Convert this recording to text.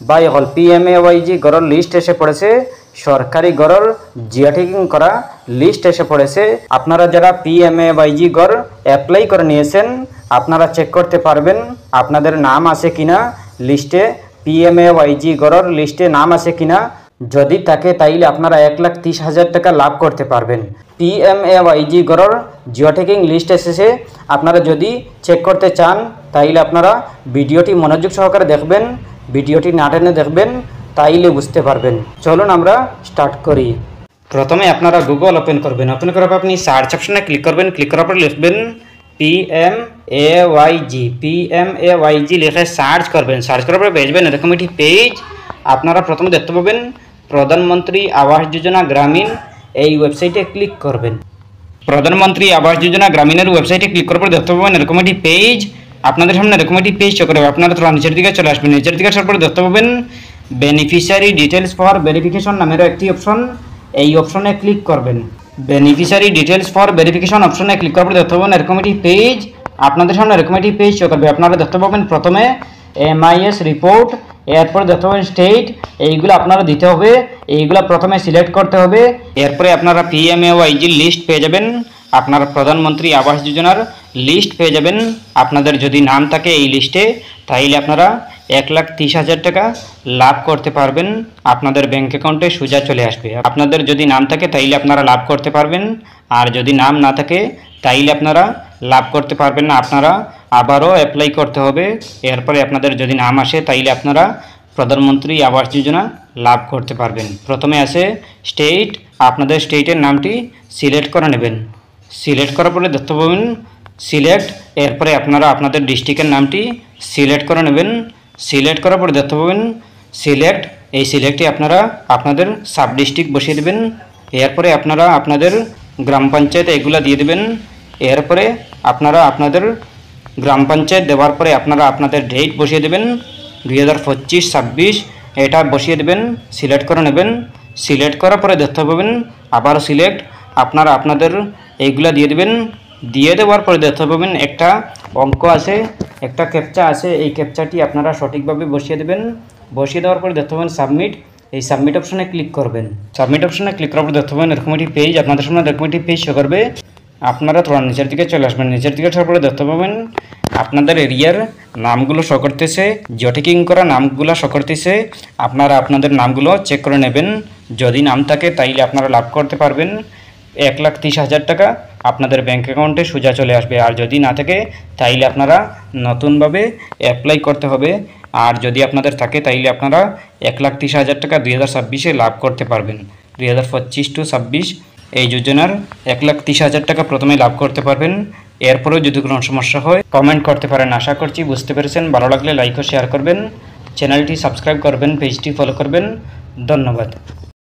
বা হল পিএমএওয়াইজি গড়ের লিস্ট এসে পড়েছে, সরকারি গড়ের জিও ট্যাগিং করা লিস্ট এসে পড়েছে। আপনারা যারা পিএমএওয়াইজি গড় অ্যাপ্লাই করে নিয়েছেন আপনারা চেক করতে পারবেন আপনাদের নাম আছে কিনা লিস্টে, পিএমএওয়াইজি গড়ের লিস্টে নাম আছে কিনা। যদি থাকে তাইলে আপনারা 1,30,000 টাকা লাভ করতে পারবেন। পিএমএওয়াইজি গড়ের জিও ট্যাগিং লিস্ট এসেছে, আপনারা যদি চেক করতে চান তাইলে আপনারা ভিডিওটি মনোযোগ সহকারে দেখবেন, ভিডিওটি না টেনে দেখবেন তাইলে বুঝতে পারবেন। চলুন আমরা স্টার্ট করি। প্রথমে আপনারা গুগল ওপেন করবেন, ওপেন করার পর আপনি সার্চ অপশনে ক্লিক করবেন, ক্লিক করার পর লিখবেন পিএমএওয়াইজি লিখে সার্চ করবেন। সার্চ করার পর বেজবেন এরকম একটি পেজ। আপনারা প্রথমে দেখতে পাবেন প্রধানমন্ত্রী আবাস যোজনা গ্রামীণ, এই ওয়েবসাইটে ক্লিক করবেন। প্রধানমন্ত্রী আবাস যোজনা গ্রামীণের ওয়েবসাইটে ক্লিক করার পর দেখতে পাবেন এরকম একটি পেজ। আপনাদের সামনে এরকম একটি পেজ চলে যাবে, আপনারা তো নিচের দিকে চলে আসবেন। নিচের দিকে আসার পর দেখতে পাবেন বেনিফিশিয়ারি ডিটেলস ফর ভেরিফিকেশন নামের একটি অপশন, এই অপশনে ক্লিক করবেন। বেনিফিশিয়ারি ডিটেলস ফর ভেরিফিকেশন অপশনে ক্লিক করার পর দেখতে পাবেন এরকম একটি পেজ। আপনাদের সামনে এরকম একটি পেজ চলে যাবে, আপনারা দেখতে পাবেন প্রথমে এমআইএস রিপোর্ট, এরপরে দেখতে পাবেন স্টেট, এইগুলো আপনারা দিতে হবে, এইগুলো প্রথমে সিলেক্ট করতে হবে। এরপরে আপনারা পিএমএওয়াইজি লিস্ট পেয়ে যাবেন, আপনারা প্রধানমন্ত্রী আবাস যোজনার লিস্ট পেয়ে যাবেন। আপনাদের যদি নাম থাকে এই লিস্টে তাইলে আপনারা 1,30,000 টাকা লাভ করতে পারবেন, আপনাদের ব্যাঙ্ক অ্যাকাউন্টে সোজা চলে আসবে। আপনাদের যদি নাম থাকে তাইলে আপনারা লাভ করতে পারবেন, আর যদি নাম না থাকে তাইলে আপনারা লাভ করতে পারবেন না, আপনারা আবারও অ্যাপ্লাই করতে হবে। এরপরে আপনাদের যদি নাম আসে তাইলে আপনারা প্রধানমন্ত্রী আবাস যোজনা লাভ করতে পারবেন। প্রথমে আসে স্টেট, আপনাদের স্টেটের নামটি সিলেক্ট করে নেবেন। সিলেক্ট করার পরে দেখতে পাবেন সিলেক্ট, এরপরে আপনারা আপনাদের ডিস্ট্রিক্টের নামটি সিলেক্ট করে নেবেন। সিলেক্ট করার পরে দেখতে পাবেন সিলেক্ট, এই সিলেক্টে আপনারা আপনাদের সাব ডিস্ট্রিক্ট বসিয়ে দেবেন। এরপরে আপনারা আপনাদের গ্রাম পঞ্চায়েত এগুলা দিয়ে দেবেন। এরপরে আপনারা আপনাদের গ্রাম পঞ্চায়েত দেওয়ার পরে আপনারা আপনাদের ডেট বসিয়ে দেবেন, 2025-26 এটা বসিয়ে দেবেন, সিলেক্ট করে নেবেন। সিলেক্ট করার পরে দেখতে পাবেন আবার সিলেক্ট, আপনারা আপনাদের এইগুলা দিয়ে দেবেন। দিয়ে দেওয়ার পরে দেখতে পাবেন একটা অঙ্ক আছে, একটা ক্যাপচা আছে, এই ক্যাপচাটি আপনারা সঠিকভাবে বসিয়ে দেবেন। বসিয়ে দেওয়ার পরে দেখতে পাবেন সাবমিট, এই সাবমিট অপশনে ক্লিক করবেন। সাবমিট অপশনে ক্লিক করার পর দেখতে পাবেন এরকম একটি পেজ, আপনাদের সামনে এরকম একটি পেজ শো করবে। আপনারা থোড়া নিচের দিকে চলে আসবেন, নিচের দিকে আসার পরে দেখতে পাবেন আপনাদের এরিয়ার নামগুলো শো করতেছে, জিও ট্যাগিং করা নামগুলো শো করতেছে। আপনারা আপনাদের নামগুলো চেক করে নেবেন, যদি নাম থাকে তাইলে আপনারা লাভ করতে পারবেন। 1,30,000 টাকা আপনাদের ব্যাঙ্ক অ্যাকাউন্টে সোজা চলে আসবে, আর যদি না থাকে তাইলে আপনারা নতুনভাবে অ্যাপ্লাই করতে হবে। আর যদি আপনাদের থাকে তাইলে আপনারা 1,30,000 টাকা 2026-এ লাভ করতে পারবেন। 2025-26 এই যোজনার 1,30,000 টাকা প্রথমে লাভ করতে পারবেন। এরপরেও যদি কোনো সমস্যা হয় কমেন্ট করতে পারেন। আশা করছি বুঝতে পেরেছেন, ভালো লাগলে লাইক ও শেয়ার করবেন, চ্যানেলটি সাবস্ক্রাইব করবেন, পেজটি ফলো করবেন। ধন্যবাদ।